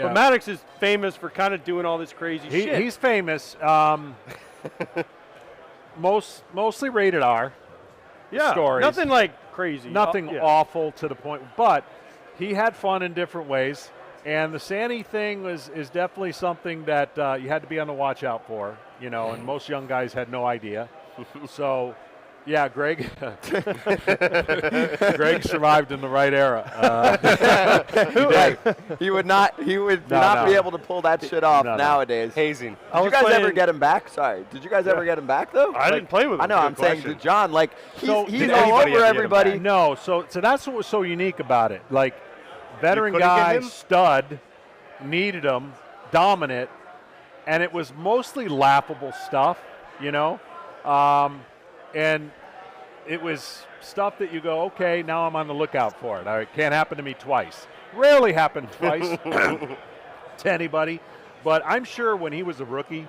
But Maddux is famous for kind of doing all this crazy shit. He's famous. Mostly rated R. Yeah, stories. nothing like crazy. Nothing awful to the point, but he had fun in different ways. And the Sandy thing is definitely something that you had to be on the watch out for, and most young guys had no idea. So, yeah, Greg survived in the right era. He would not be able to pull that shit off nowadays. Hazing. Did you guys ever get him back? Sorry. Did you guys ever get him back, though? I didn't play with him. I know. I'm saying to John, he's all anybody over ever get him everybody. back? No, so that's what was so unique about it. Veteran guy, stud, needed him, dominant, and it was mostly laughable stuff, and it was stuff that you go, okay, now I'm on the lookout for it. It can't happen to me twice. Rarely happened twice to anybody, but I'm sure when he was a rookie,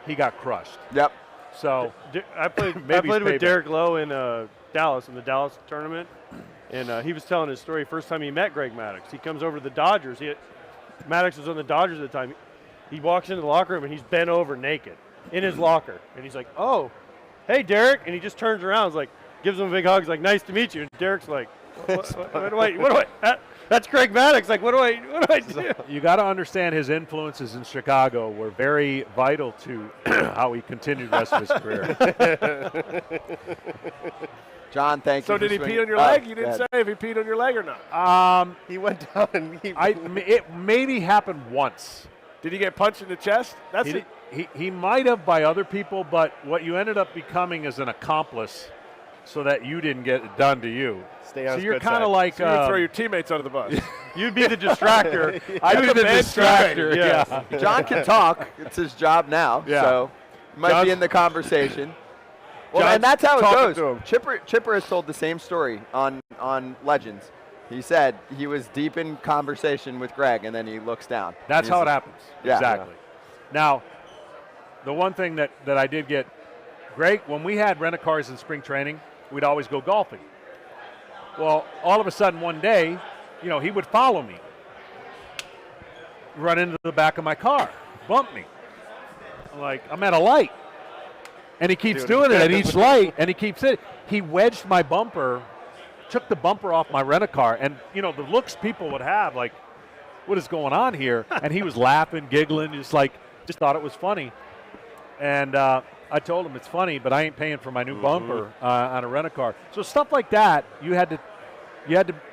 he got crushed. Yep. So I played with Derek Lowe in Dallas, in the Dallas tournament. And he was telling his story first time he met Greg Maddux. He comes over to the Dodgers. Maddux was on the Dodgers at the time. He walks into the locker room, and he's bent over naked in his locker. And he's like, oh, hey, Derek. And he just turns around, gives him a big hug. He's like, nice to meet you. And Derek's like, what do I that's Greg Maddux. What do I do? You got to understand his influences in Chicago were very vital to how he continued the rest of his career. John, thank you. So did he pee on your leg? You didn't say if he peed on your leg or not. He went down and it maybe happened once. Did he get punched in the chest? He might have by other people, but what you ended up becoming is an accomplice so that you didn't get it done to you. Stay on so his you're good kind of side. like So you throw your teammates under the bus. You'd be the distractor. I'd be the distractor. Yeah. John can talk. It's his job now. Yeah. So he might be in the conversation. Well, and that's how it goes. Chipper has told the same story on Legends. He said he was deep in conversation with Greg, and then he looks down. That's how it happens. Yeah. Exactly. Now, the one thing that I did get, Greg, when we had rent-a-cars in spring training, we'd always go golfing. Well, all of a sudden one day, he would follow me, run into the back of my car, bump me. I'm at a light. And he keeps doing it at each light, and he keeps it. He wedged my bumper, took the bumper off my rent-a-car, and, the looks people would have, what is going on here? And he was laughing, giggling, just thought it was funny. And I told him it's funny, but I ain't paying for my new bumper on a rent-a-car. So stuff like that, you had to,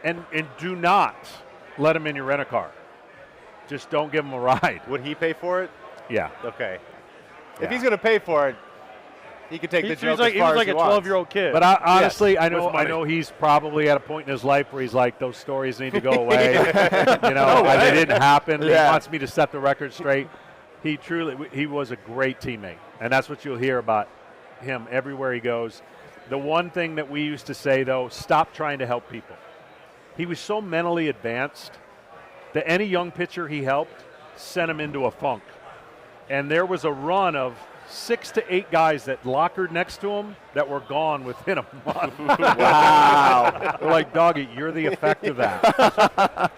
and do not let him in your rent-a-car. Just don't give him a ride. Would he pay for it? Yeah. Okay. Yeah. If he's going to pay for it, he could take the joke he was like a 12-year-old kid. But honestly, I know he's probably at a point in his life where he's like, those stories need to go away. They didn't happen. Yeah. He wants me to set the record straight. He was a great teammate, and that's what you'll hear about him everywhere he goes. The one thing that we used to say, though, stop trying to help people. He was so mentally advanced that any young pitcher he helped sent him into a funk. And there was a run of 6 to 8 guys that lockered next to him that were gone within a month. Wow. They're like, doggy, you're the effect of that.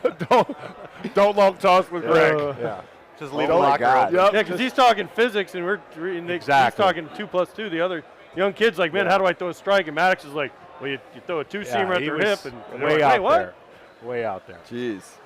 Don't long toss with Greg. Yeah. Just leave Oh the my locker God. room. Yeah, because he's talking physics, and he's talking 2+2. The other young kid's like, man, how do I throw a strike? And Maddux is like, well, you throw a two-seamer at their hip. And way like, out hey, what? there. Way out there. Jeez.